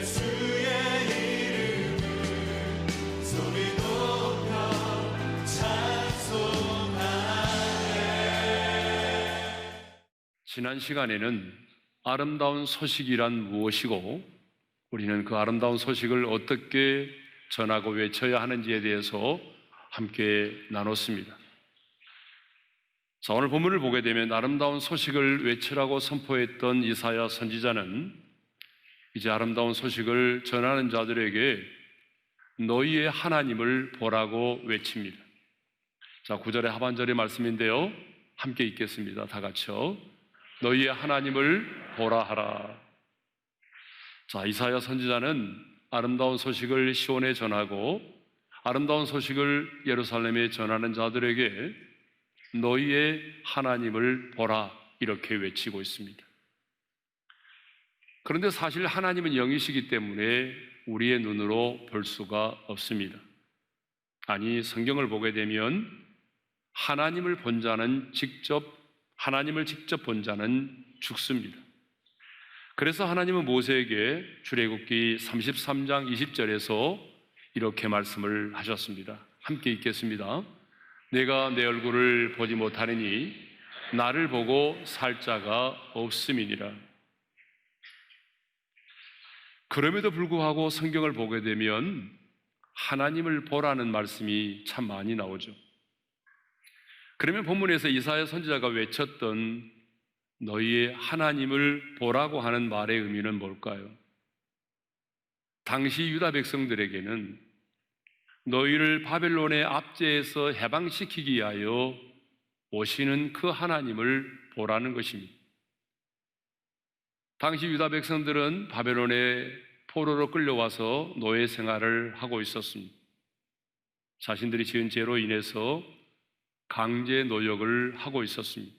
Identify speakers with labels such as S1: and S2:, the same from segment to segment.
S1: 예수의 이름을 소리 높여 찬송하네.
S2: 지난 시간에는 아름다운 소식이란 무엇이고 우리는 그 아름다운 소식을 어떻게 전하고 외쳐야 하는지에 대해서 함께 나눴습니다. 자, 오늘 본문을 보게 되면 아름다운 소식을 외치라고 선포했던 이사야 선지자는 이제 아름다운 소식을 전하는 자들에게 너희의 하나님을 보라고 외칩니다. 자, 9절의 하반절의 말씀인데요, 함께 읽겠습니다. 다 같이요. 너희의 하나님을 보라 하라. 자, 이사야 선지자는 아름다운 소식을 시온에 전하고 아름다운 소식을 예루살렘에 전하는 자들에게 너희의 하나님을 보라 이렇게 외치고 있습니다. 그런데 사실 하나님은 영이시기 때문에 우리의 눈으로 볼 수가 없습니다. 아니, 성경을 보게 되면 하나님을 본 자는 하나님을 직접 본 자는 죽습니다. 그래서 하나님은 모세에게 출애굽기 33장 20절에서 이렇게 말씀을 하셨습니다. 함께 읽겠습니다. 내가 내 얼굴을 보지 못하느니 나를 보고 살 자가 없음이니라. 그럼에도 불구하고 성경을 보게 되면 하나님을 보라는 말씀이 참 많이 나오죠. 그러면 본문에서 이사야 선지자가 외쳤던 너희의 하나님을 보라고 하는 말의 의미는 뭘까요? 당시 유다 백성들에게는 너희를 바벨론의 압제에서 해방시키기 위하여 오시는 그 하나님을 보라는 것입니다. 당시 유다 백성들은 바벨론의 포로로 끌려와서 노예 생활을 하고 있었습니다. 자신들이 지은 죄로 인해서 강제 노역을 하고 있었습니다.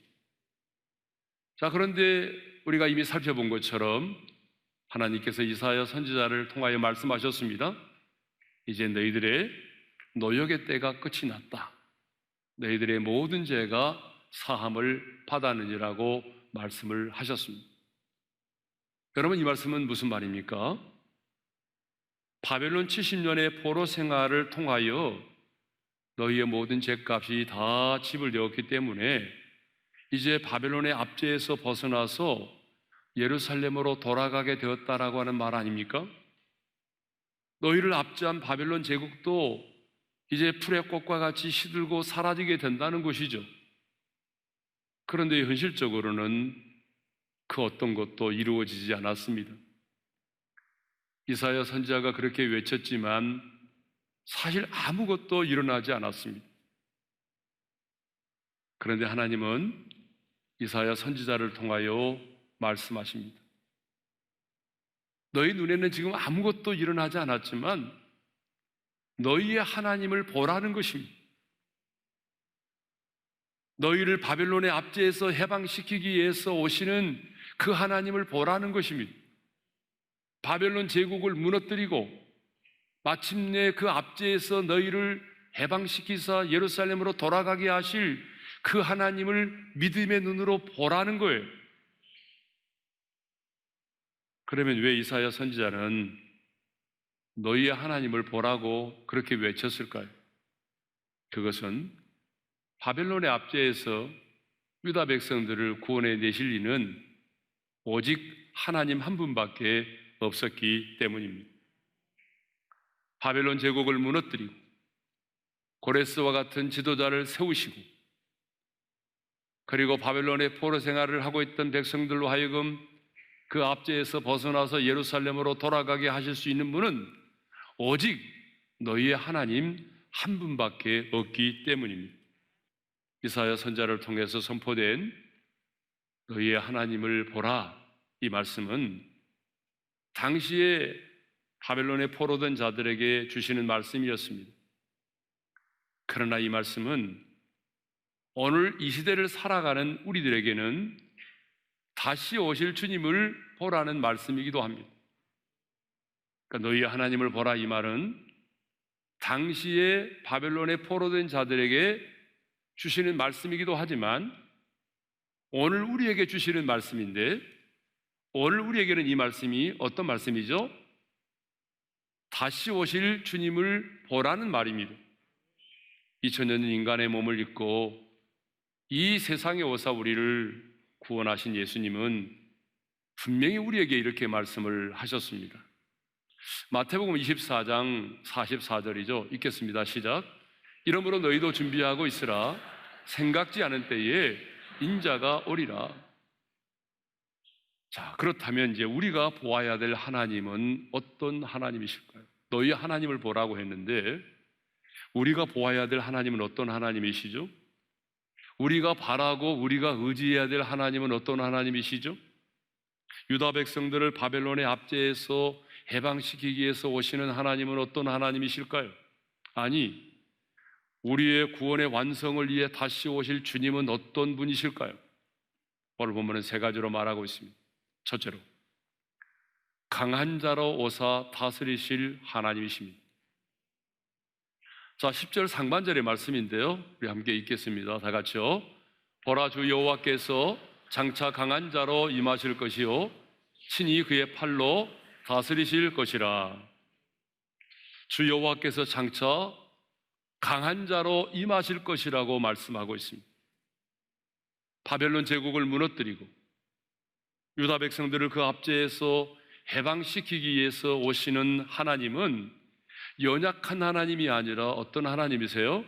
S2: 자, 그런데 우리가 이미 살펴본 것처럼 하나님께서 이사야 선지자를 통하여 말씀하셨습니다. 이제 너희들의 노역의 때가 끝이 났다. 너희들의 모든 죄가 사함을 받았느니라고 말씀을 하셨습니다. 여러분, 이 말씀은 무슨 말입니까? 바벨론 70년의 포로 생활을 통하여 너희의 모든 죄값이 다 지불되었기 때문에 이제 바벨론의 압제에서 벗어나서 예루살렘으로 돌아가게 되었다라고 하는 말 아닙니까? 너희를 압제한 바벨론 제국도 이제 풀의 꽃과 같이 시들고 사라지게 된다는 것이죠. 그런데 현실적으로는 그 어떤 것도 이루어지지 않았습니다. 이사야 선지자가 그렇게 외쳤지만 사실 아무것도 일어나지 않았습니다. 그런데 하나님은 이사야 선지자를 통하여 말씀하십니다. 너희 눈에는 지금 아무것도 일어나지 않았지만 너희의 하나님을 보라는 것입니다. 너희를 바벨론의 압제에서 해방시키기 위해서 오시는 그 하나님을 보라는 것입니다. 바벨론 제국을 무너뜨리고 마침내 그 압제에서 너희를 해방시키사 예루살렘으로 돌아가게 하실 그 하나님을 믿음의 눈으로 보라는 거예요. 그러면 왜 이사야 선지자는 너희의 하나님을 보라고 그렇게 외쳤을까요? 그것은 바벨론의 압제에서 유다 백성들을 구원해 내실 이는 오직 하나님 한 분밖에 없었기 때문입니다. 바벨론 제국을 무너뜨리고 고레스와 같은 지도자를 세우시고 그리고 바벨론의 포로 생활을 하고 있던 백성들로 하여금 그 압제에서 벗어나서 예루살렘으로 돌아가게 하실 수 있는 분은 오직 너희의 하나님 한 분밖에 없기 때문입니다. 이사야 선지자를 통해서 선포된 너희의 하나님을 보라, 이 말씀은 당시에 바벨론에 포로된 자들에게 주시는 말씀이었습니다. 그러나 이 말씀은 오늘 이 시대를 살아가는 우리들에게는 다시 오실 주님을 보라는 말씀이기도 합니다. 그러니까 너희 하나님을 보라, 이 말은 당시에 바벨론에 포로된 자들에게 주시는 말씀이기도 하지만 오늘 우리에게 주시는 말씀인데, 오늘 우리에게는 이 말씀이 어떤 말씀이죠? 다시 오실 주님을 보라는 말입니다. 2000년 인간의 몸을 입고 이 세상에 오사 우리를 구원하신 예수님은 분명히 우리에게 이렇게 말씀을 하셨습니다. 마태복음 24장 44절이죠. 읽겠습니다. 시작. 이러므로 너희도 준비하고 있으라. 생각지 않은 때에 인자가 오리라. 자, 그렇다면 이제 우리가 보아야 될 하나님은 어떤 하나님이실까요? 너희 하나님을 보라고 했는데 우리가 보아야 될 하나님은 어떤 하나님이시죠? 우리가 바라고 우리가 의지해야 될 하나님은 어떤 하나님이시죠? 유다 백성들을 바벨론의 압제에서 해방시키기 위해서 오시는 하나님은 어떤 하나님이실까요? 아니, 우리의 구원의 완성을 위해 다시 오실 주님은 어떤 분이실까요? 오늘 본문은 세 가지로 말하고 있습니다. 첫째로, 강한 자로 오사 다스리실 하나님이십니다. 자, 10절 상반절의 말씀인데요, 우리 함께 읽겠습니다. 다 같이요. 보라, 주 여호와께서 장차 강한 자로 임하실 것이요 친히 그의 팔로 다스리실 것이라. 주 여호와께서 장차 강한 자로 임하실 것이라고 말씀하고 있습니다. 바벨론 제국을 무너뜨리고 유다 백성들을 그 압제에서 해방시키기 위해서 오시는 하나님은 연약한 하나님이 아니라 어떤 하나님이세요?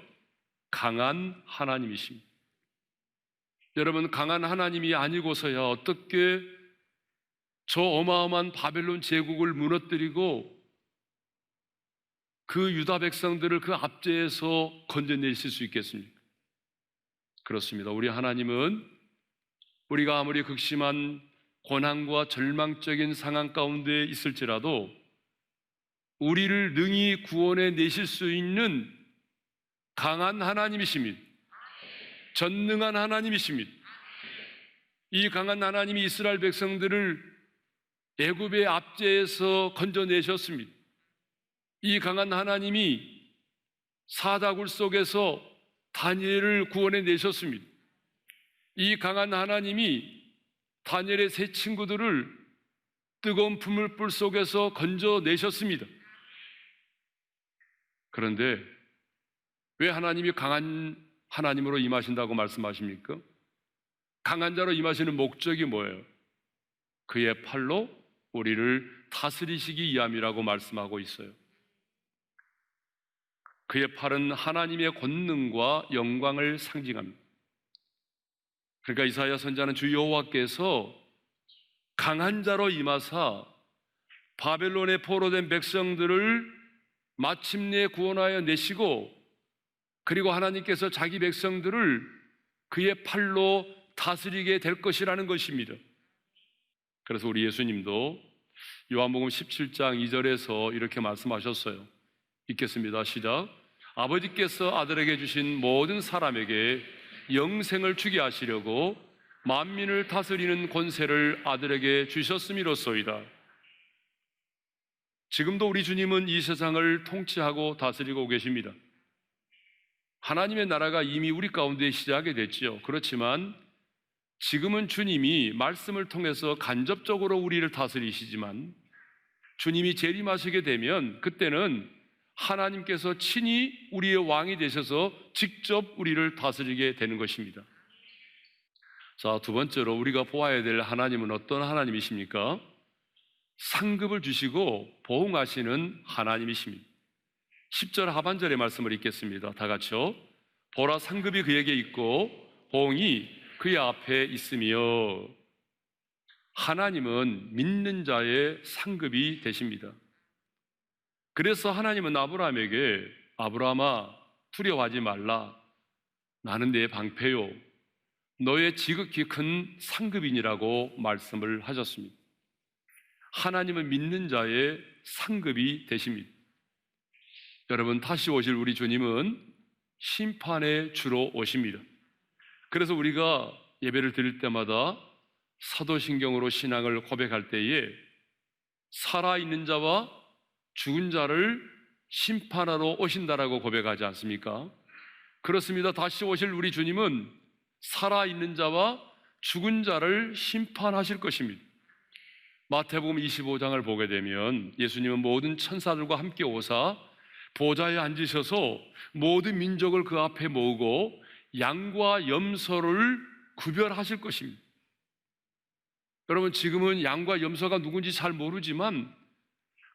S2: 강한 하나님이십니다. 여러분, 강한 하나님이 아니고서야 어떻게 저 어마어마한 바벨론 제국을 무너뜨리고 그 유다 백성들을 그 압제에서 건져내실 수 있겠습니까? 그렇습니다. 우리 하나님은 우리가 아무리 극심한 고난과 절망적인 상황 가운데 있을지라도 우리를 능히 구원해 내실 수 있는 강한 하나님이십니다. 전능한 하나님이십니다. 이 강한 하나님이 이스라엘 백성들을 애굽의 압제에서 건져내셨습니다. 이 강한 하나님이 사다굴 속에서 다니엘을 구원해 내셨습니다. 이 강한 하나님이 다니엘의 세 친구들을 뜨거운 불 속에서 건져내셨습니다. 그런데 왜 하나님이 강한 하나님으로 임하신다고 말씀하십니까? 강한 자로 임하시는 목적이 뭐예요? 그의 팔로 우리를 다스리시기 위함이라고 말씀하고 있어요. 그의 팔은 하나님의 권능과 영광을 상징합니다. 그러니까 이사야 선지자는 주 여호와께서 강한 자로 임하사 바벨론에 포로된 백성들을 마침내 구원하여 내시고, 그리고 하나님께서 자기 백성들을 그의 팔로 다스리게 될 것이라는 것입니다. 그래서 우리 예수님도 요한복음 17장 2절에서 이렇게 말씀하셨어요. 읽겠습니다. 시작. 아버지께서 아들에게 주신 모든 사람에게 영생을 주게 하시려고 만민을 다스리는 권세를 아들에게 주셨음이로소이다. 지금도 우리 주님은 이 세상을 통치하고 다스리고 계십니다. 하나님의 나라가 이미 우리 가운데 시작이 됐지요. 그렇지만 지금은 주님이 말씀을 통해서 간접적으로 우리를 다스리시지만 주님이 재림하시게 되면 그때는 하나님께서 친히 우리의 왕이 되셔서 직접 우리를 다스리게 되는 것입니다. 자, 두 번째로 우리가 보아야 될 하나님은 어떤 하나님이십니까? 상급을 주시고 보응하시는 하나님이십니다. 10절 하반절의 말씀을 읽겠습니다. 다 같이요. 보라, 상급이 그에게 있고 보응이 그의 앞에 있으며. 하나님은 믿는 자의 상급이 되십니다. 그래서 하나님은 아브라함에게 아브라함아 두려워하지 말라. 나는 내 방패요 너의 지극히 큰 상급이니라고 말씀을 하셨습니다. 하나님은 믿는 자의 상급이 되십니다. 여러분, 다시 오실 우리 주님은 심판의 주로 오십니다. 그래서 우리가 예배를 드릴 때마다 사도신경으로 신앙을 고백할 때에 살아있는 자와 죽은 자를 심판하러 오신다라고 고백하지 않습니까? 그렇습니다. 다시 오실 우리 주님은 살아있는 자와 죽은 자를 심판하실 것입니다. 마태복음 25장을 보게 되면 예수님은 모든 천사들과 함께 오사 보좌에 앉으셔서 모든 민족을 그 앞에 모으고 양과 염소를 구별하실 것입니다. 여러분, 지금은 양과 염소가 누군지 잘 모르지만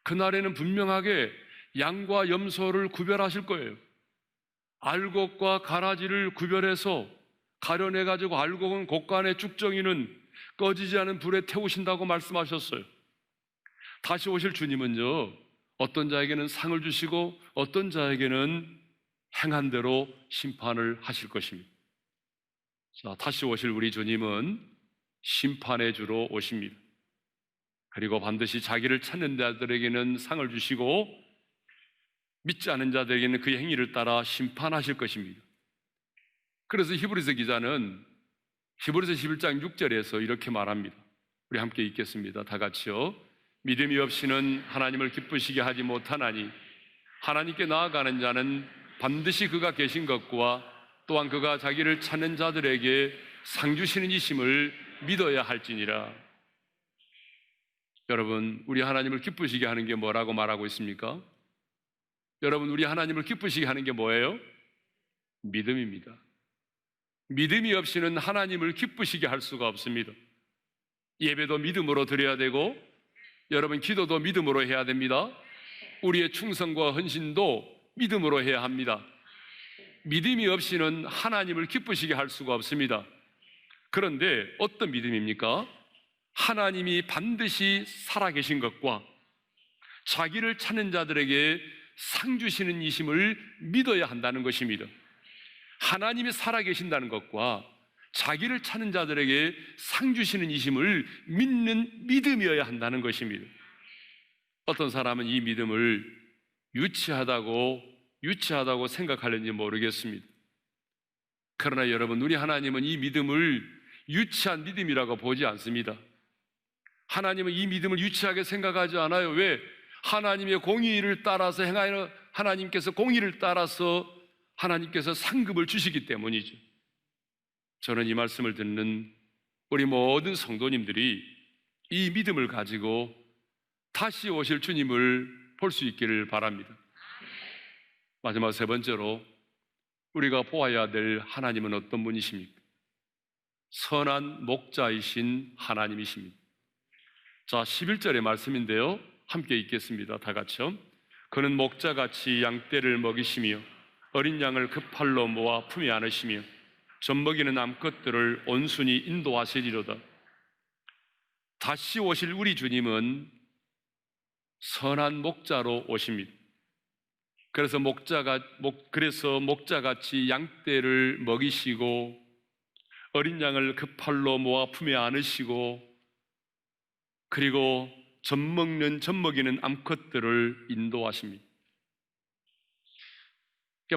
S2: 그날에는 분명하게 양과 염소를 구별하실 거예요. 알곡과 가라지를 구별해서 가려내가지고 알곡은 곡간에 쭉정이는 꺼지지 않은 불에 태우신다고 말씀하셨어요. 다시 오실 주님은요, 어떤 자에게는 상을 주시고 어떤 자에게는 행한 대로 심판을 하실 것입니다. 자, 다시 오실 우리 주님은 심판의 주로 오십니다. 그리고 반드시 자기를 찾는 자들에게는 상을 주시고 믿지 않은 자들에게는 그의 행위를 따라 심판하실 것입니다. 그래서 히브리서 기자는 히브리서 11장 6절에서 이렇게 말합니다. 우리 함께 읽겠습니다. 다 같이요. 믿음이 없이는 하나님을 기쁘시게 하지 못하나니 하나님께 나아가는 자는 반드시 그가 계신 것과 또한 그가 자기를 찾는 자들에게 상 주시는 이심을 믿어야 할지니라. 여러분, 우리 하나님을 기쁘시게 하는 게 뭐라고 말하고 있습니까? 여러분, 우리 하나님을 기쁘시게 하는 게 뭐예요? 믿음입니다. 믿음이 없이는 하나님을 기쁘시게 할 수가 없습니다. 예배도 믿음으로 드려야 되고, 여러분, 기도도 믿음으로 해야 됩니다. 우리의 충성과 헌신도 믿음으로 해야 합니다. 믿음이 없이는 하나님을 기쁘시게 할 수가 없습니다. 그런데 어떤 믿음입니까? 하나님이 반드시 살아계신 것과 자기를 찾는 자들에게 상 주시는 이심을 믿어야 한다는 것입니다. 하나님이 살아계신다는 것과 자기를 찾는 자들에게 상 주시는 이심을 믿는 믿음이어야 한다는 것입니다. 어떤 사람은 이 믿음을 유치하다고 생각하는지 모르겠습니다. 그러나 여러분, 우리 하나님은 이 믿음을 유치한 믿음이라고 보지 않습니다. 하나님은 이 믿음을 유치하게 생각하지 않아요. 왜? 하나님의 공의를 따라서 행하여 하나님께서 공의를 따라서 하나님께서 상급을 주시기 때문이죠. 저는 이 말씀을 듣는 우리 모든 성도님들이 이 믿음을 가지고 다시 오실 주님을 볼 수 있기를 바랍니다. 마지막 세 번째로 우리가 보아야 될 하나님은 어떤 분이십니까? 선한 목자이신 하나님이십니다. 자, 11절의 말씀인데요, 함께 읽겠습니다. 다 같이요. 그는 목자같이 양떼를 먹이시며 어린 양을 그 팔로 모아 품에 안으시며 젖먹이는 암컷들을 온순히 인도하시리로다. 다시 오실 우리 주님은 선한 목자로 오십니다. 그래서 목자같이 양떼를 먹이시고 어린 양을 그 팔로 모아 품에 안으시고 그리고 젖먹이는 암컷들을 인도하십니다.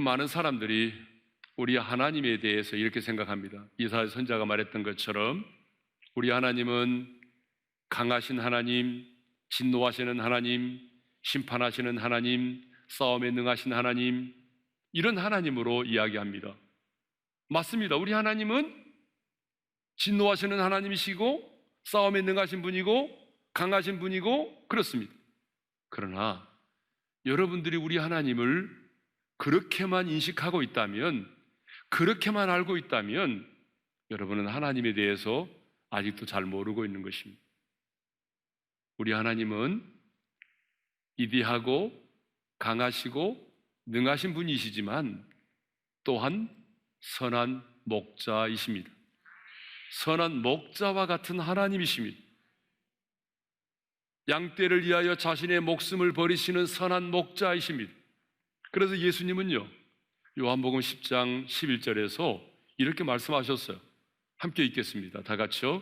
S2: 많은 사람들이 우리 하나님에 대해서 이렇게 생각합니다. 이사야 선지자가 말했던 것처럼 우리 하나님은 강하신 하나님, 진노하시는 하나님, 심판하시는 하나님, 싸움에 능하신 하나님, 이런 하나님으로 이야기합니다. 맞습니다. 우리 하나님은 진노하시는 하나님이시고 싸움에 능하신 분이고 강하신 분이고 그렇습니다. 그러나 여러분들이 우리 하나님을 그렇게만 인식하고 있다면, 그렇게만 알고 있다면 여러분은 하나님에 대해서 아직도 잘 모르고 있는 것입니다. 우리 하나님은 위대하고 강하시고 능하신 분이시지만 또한 선한 목자이십니다. 선한 목자와 같은 하나님이십니다. 양떼를 위하여 자신의 목숨을 버리시는 선한 목자이십니다. 그래서 예수님은요, 요한복음 10장 11절에서 이렇게 말씀하셨어요. 함께 읽겠습니다. 다 같이요.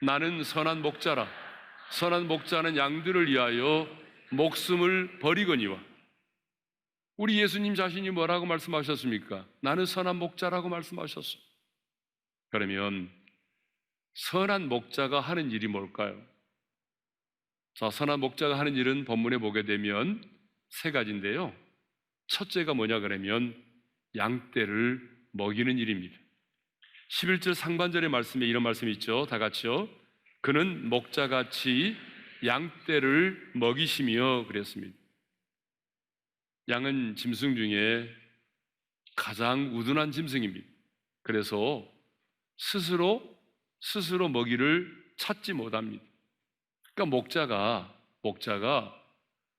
S2: 나는 선한 목자라. 선한 목자는 양들을 위하여 목숨을 버리거니와. 우리 예수님 자신이 뭐라고 말씀하셨습니까? 나는 선한 목자라고 말씀하셨어요. 그러면 선한 목자가 하는 일이 뭘까요? 자, 선한 목자가 하는 일은 본문에 보게 되면 세 가지인데요. 첫째가 뭐냐 그러면 양떼를 먹이는 일입니다. 11절 상반절의 말씀에 이런 말씀이 있죠. 다 같이요. 그는 목자같이 양떼를 먹이시며 그랬습니다. 양은 짐승 중에 가장 우둔한 짐승입니다. 그래서 스스로 먹이를 찾지 못합니다. 그러니까 목자가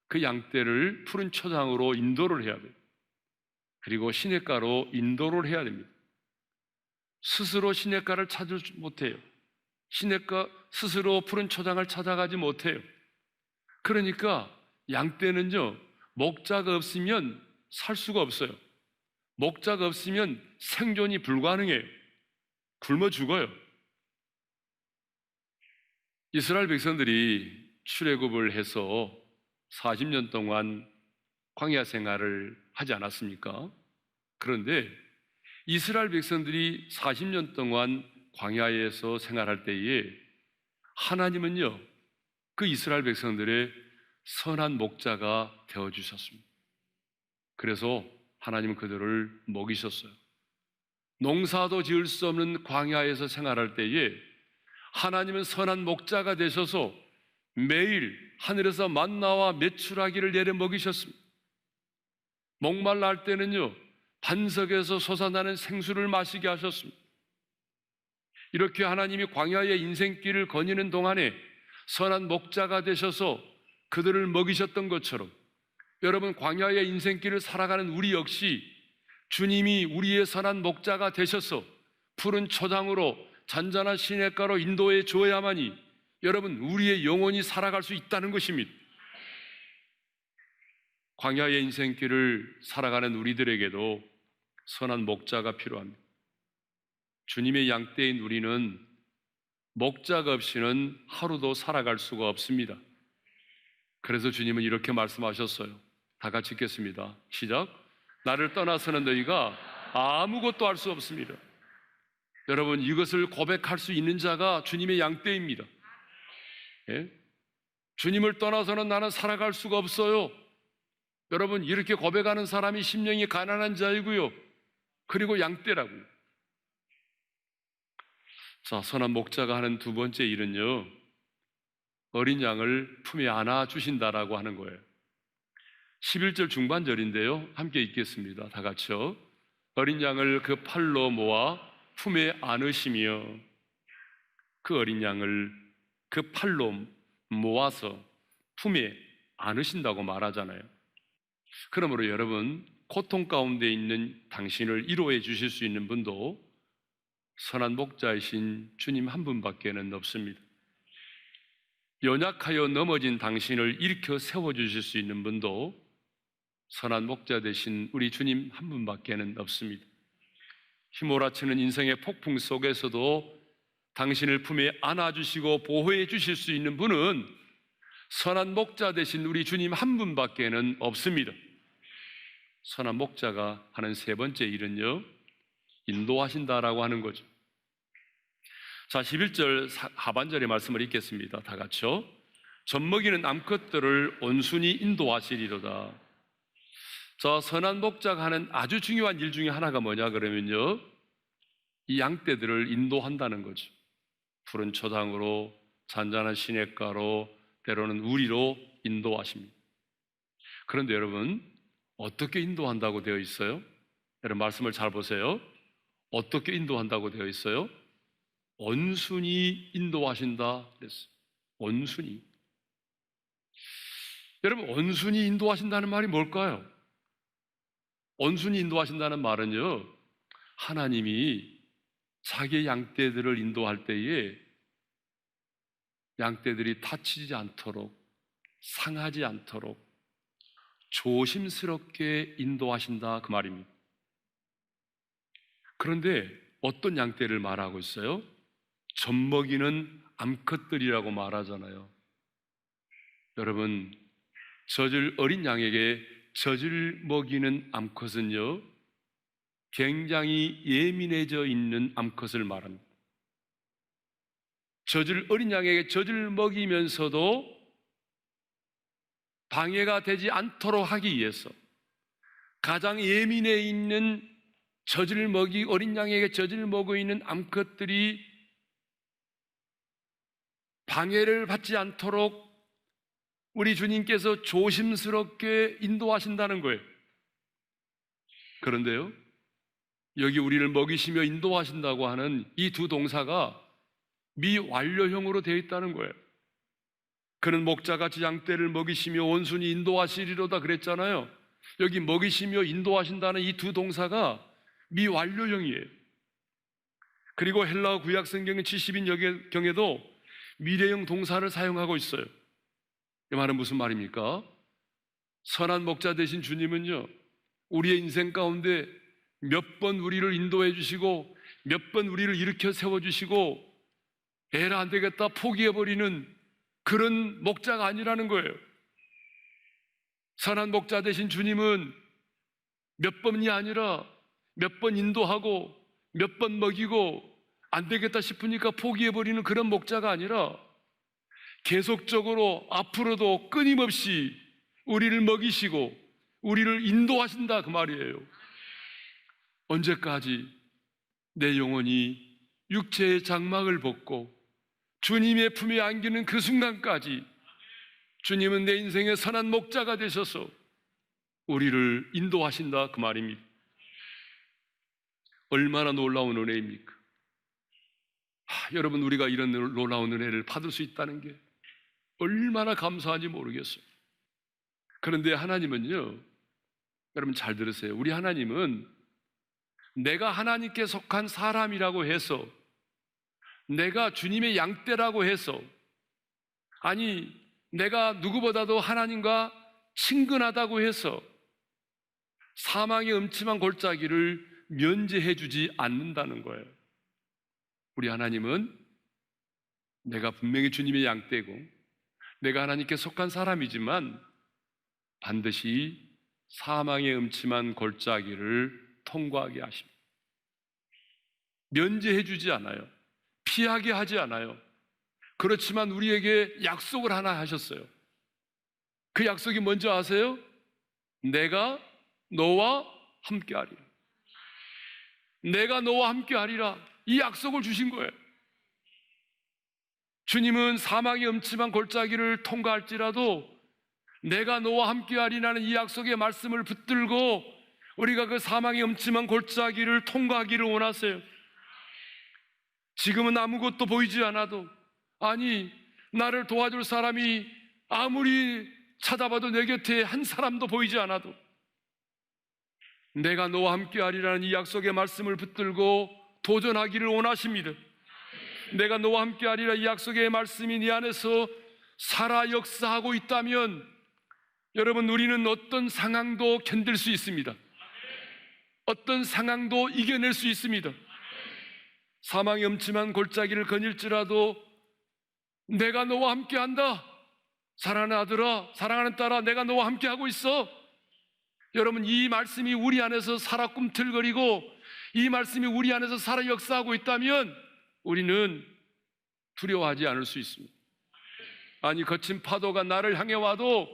S2: 그 양떼를 푸른 초장으로 인도를 해야 돼요. 그리고 시냇가로 인도를 해야 됩니다. 스스로 시냇가를 찾지 못해요. 시냇가 스스로 푸른 초장을 찾아가지 못해요. 그러니까 양떼는요, 목자가 없으면 살 수가 없어요. 목자가 없으면 생존이 불가능해요. 굶어 죽어요. 이스라엘 백성들이 출애굽을 해서 40년 동안 광야 생활을 하지 않았습니까? 그런데 이스라엘 백성들이 40년 동안 광야에서 생활할 때에 하나님은요, 그 이스라엘 백성들의 선한 목자가 되어주셨습니다. 그래서 하나님은 그들을 먹이셨어요. 농사도 지을 수 없는 광야에서 생활할 때에 하나님은 선한 목자가 되셔서 매일 하늘에서 만나와 메추라기를 내려 먹이셨습니다. 목말라 할 때는요, 반석에서 솟아나는 생수를 마시게 하셨습니다. 이렇게 하나님이 광야의 인생길을 거니는 동안에 선한 목자가 되셔서 그들을 먹이셨던 것처럼 여러분, 광야의 인생길을 살아가는 우리 역시 주님이 우리의 선한 목자가 되셔서 푸른 초장으로 잔잔한 시냇가로 인도해 줘야만이 여러분, 우리의 영혼이 살아갈 수 있다는 것입니다. 광야의 인생길을 살아가는 우리들에게도 선한 목자가 필요합니다. 주님의 양떼인 우리는 목자가 없이는 하루도 살아갈 수가 없습니다. 그래서 주님은 이렇게 말씀하셨어요. 다 같이 읽겠습니다. 시작. 나를 떠나서는 너희가 아무것도 할 수 없습니다. 여러분, 이것을 고백할 수 있는 자가 주님의 양떼입니다. 예? 주님을 떠나서는 나는 살아갈 수가 없어요. 여러분, 이렇게 고백하는 사람이 심령이 가난한 자이고요, 그리고 양떼라고요. 자, 선한 목자가 하는 두 번째 일은요, 어린 양을 품에 안아 주신다라고 하는 거예요. 11절 중반절인데요, 함께 읽겠습니다. 다 같이요. 어린 양을 그 팔로 모아 품에 안으시며, 그 어린 양을 그 팔로 모아서 품에 안으신다고 말하잖아요. 그러므로 여러분, 고통 가운데 있는 당신을 위로해 주실 수 있는 분도 선한 목자이신 주님 한 분밖에는 없습니다. 연약하여 넘어진 당신을 일으켜 세워주실 수 있는 분도 선한 목자 되신 우리 주님 한 분밖에는 없습니다. 휘몰아치는 인생의 폭풍 속에서도 당신을 품에 안아주시고 보호해 주실 수 있는 분은 선한 목자 되신 우리 주님 한 분밖에는 없습니다. 선한 목자가 하는 세 번째 일은요, 인도하신다라고 하는 거죠. 자, 11절 하반절의 말씀을 읽겠습니다. 다 같이요. 젖먹이는 암컷들을 온순히 인도하시리로다. 자, 선한 목자가 하는 아주 중요한 일 중에 하나가 뭐냐 그러면요, 이 양떼들을 인도한다는 거죠. 푸른 초장으로, 잔잔한 시냇가로, 때로는 우리로 인도하십니다. 그런데 여러분, 어떻게 인도한다고 되어 있어요? 여러분, 말씀을 잘 보세요. 어떻게 인도한다고 되어 있어요? 온순히 인도하신다 그랬어요. 온순히. 여러분, 온순히 인도하신다는 말이 뭘까요? 온순히 인도하신다는 말은요, 하나님이 자기의 양떼들을 인도할 때에 양떼들이 다치지 않도록, 상하지 않도록 조심스럽게 인도하신다 그 말입니다. 그런데 어떤 양떼를 말하고 있어요? 젖먹이는 암컷들이라고 말하잖아요. 여러분, 어린 양에게 젖을 먹이는 암컷은요, 굉장히 예민해져 있는 암컷을 말합니다. 어린 양에게 젖을 먹이면서도 방해가 되지 않도록 하기 위해서 가장 예민해 있는 어린 양에게 젖을 먹고 있는 암컷들이 방해를 받지 않도록 우리 주님께서 조심스럽게 인도하신다는 거예요. 그런데요, 여기 우리를 먹이시며 인도하신다고 하는 이 두 동사가 미완료형으로 되어 있다는 거예요. 그는 목자같이 양떼를 먹이시며 온순히 인도하시리로다 그랬잖아요. 여기 먹이시며 인도하신다는 이 두 동사가 미완료형이에요. 그리고 헬라어 구약 성경의 70인역경에도 미래형 동사를 사용하고 있어요. 이 말은 무슨 말입니까? 선한 목자 되신 주님은요, 우리의 인생 가운데 몇 번 우리를 인도해 주시고 몇 번 우리를 일으켜 세워주시고 에라 안 되겠다 포기해버리는 그런 목자가 아니라는 거예요. 선한 목자 되신 주님은 몇 번이 아니라 몇 번 인도하고 몇 번 먹이고 안 되겠다 싶으니까 포기해버리는 그런 목자가 아니라 계속적으로 앞으로도 끊임없이 우리를 먹이시고 우리를 인도하신다 그 말이에요. 언제까지? 내 영혼이 육체의 장막을 벗고 주님의 품에 안기는 그 순간까지 주님은 내 인생의 선한 목자가 되셔서 우리를 인도하신다 그 말입니다. 얼마나 놀라운 은혜입니까? 여러분, 우리가 이런 놀라운 은혜를 받을 수 있다는 게 얼마나 감사한지 모르겠어요. 그런데 하나님은요, 여러분 잘 들으세요. 우리 하나님은 내가 하나님께 속한 사람이라고 해서, 내가 주님의 양떼라고 해서, 아니 내가 누구보다도 하나님과 친근하다고 해서 사망의 음침한 골짜기를 면제해 주지 않는다는 거예요. 우리 하나님은 내가 분명히 주님의 양떼고 내가 하나님께 속한 사람이지만 반드시 사망의 음침한 골짜기를 통과하게 하십니다. 면제해 주지 않아요. 피하게 하지 않아요. 그렇지만 우리에게 약속을 하나 하셨어요. 그 약속이 뭔지 아세요? 내가 너와 함께하리라. 내가 너와 함께하리라. 이 약속을 주신 거예요. 주님은 사망의 음침한 골짜기를 통과할지라도 내가 너와 함께하리라는 이 약속의 말씀을 붙들고 우리가 그 사망의 음침한 골짜기를 통과하기를 원하세요. 지금은 아무것도 보이지 않아도, 아니 나를 도와줄 사람이 아무리 찾아봐도 내 곁에 한 사람도 보이지 않아도 내가 너와 함께하리라는 이 약속의 말씀을 붙들고 도전하기를 원하십니다. 내가 너와 함께하리라 이 약속의 말씀이 네 안에서 살아 역사하고 있다면 여러분, 우리는 어떤 상황도 견딜 수 있습니다. 어떤 상황도 이겨낼 수 있습니다. 사망의 음침한 골짜기를 거닐지라도 내가 너와 함께한다. 사랑하는 아들아, 사랑하는 딸아, 내가 너와 함께하고 있어. 여러분, 이 말씀이 우리 안에서 살아 꿈틀거리고 이 말씀이 우리 안에서 살아 역사하고 있다면 우리는 두려워하지 않을 수 있습니다. 아니 거친 파도가 나를 향해 와도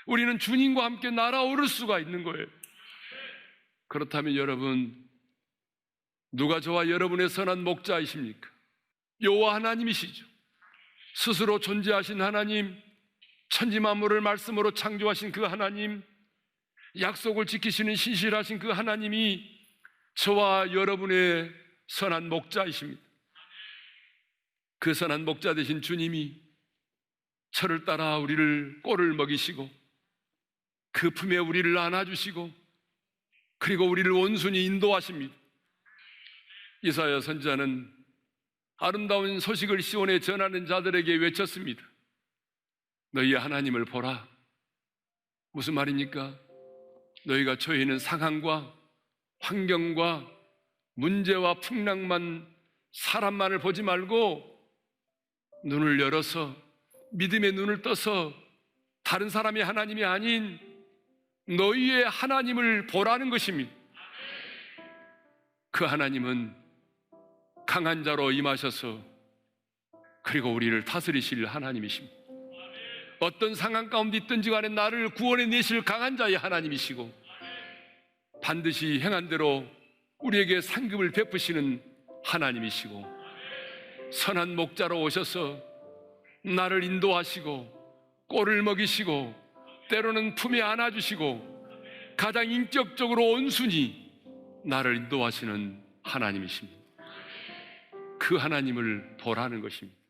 S2: 우리는 주님과 함께 날아오를 수가 있는 거예요. 그렇다면 여러분, 누가 저와 여러분의 선한 목자이십니까? 여호와 하나님이시죠. 스스로 존재하신 하나님, 천지만물을 말씀으로 창조하신 그 하나님, 약속을 지키시는 신실하신 그 하나님이 저와 여러분의 선한 목자이십니다. 그 선한 목자 되신 주님이 저를 따라 우리를 꼴을 먹이시고 그 품에 우리를 안아주시고 그리고 우리를 온순히 인도하십니다. 이사야 선지자는 아름다운 소식을 시온에 전하는 자들에게 외쳤습니다. 너희 하나님을 보라. 무슨 말입니까? 너희가 처해 있는 상황과 환경과 문제와 풍랑만, 사람만을 보지 말고 눈을 열어서 믿음의 눈을 떠서 다른 사람의 하나님이 아닌 너희의 하나님을 보라는 것입니다. 그 하나님은 강한 자로 임하셔서 그리고 우리를 다스리실 하나님이십니다. 어떤 상황 가운데 있든지 간에 나를 구원해 내실 강한 자의 하나님이시고 반드시 행한 대로 우리에게 상급을 베푸시는 하나님이시고 선한 목자로 오셔서 나를 인도하시고 꼴을 먹이시고 때로는 품에 안아주시고 가장 인격적으로 온순히 나를 인도하시는 하나님이십니다. 그 하나님을 보라는 것입니다.